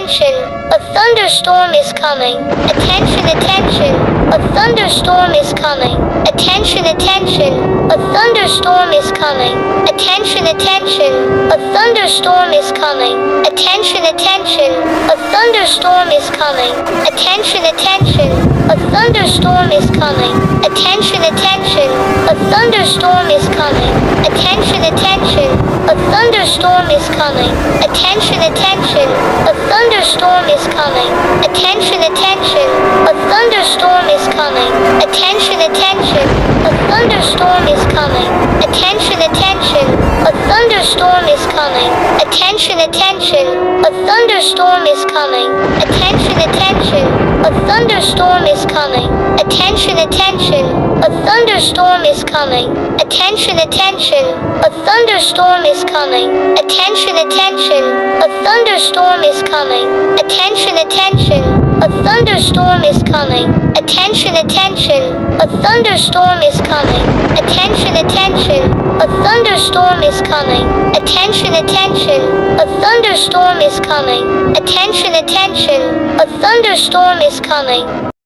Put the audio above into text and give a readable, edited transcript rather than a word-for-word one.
attention, a thunderstorm is coming. Attention, attention, a thunderstorm is coming. Attention, attention, a thunderstorm is coming. Attention, attention, a thunderstorm is coming. Attention, attention, a thunderstorm is coming. Attention, attention, a thunderstorm is coming. Attention, attention, a thunderstorm is coming. Attention, attention, a thunderstorm is coming. Attention, attention, a thunderstorm is coming. Attention, attention, a thunderstorm is coming. Attention, attention, a thunderstorm is coming. Attention, attention, a thunderstorm is coming. Attention, attention, a thunderstorm is coming. Attention, attention, a thunderstorm is coming. Attention, attention, a thunderstorm is coming. Attention, attention, a thunderstorm is coming. Attention, attention, a thunderstorm is coming. Attention, attention, a thunderstorm is coming. Attention, attention, a thunderstorm is coming. Attention, attention, a thunderstorm is coming. Attention, attention, a thunderstorm is coming. Attention, attention, a thunderstorm is coming.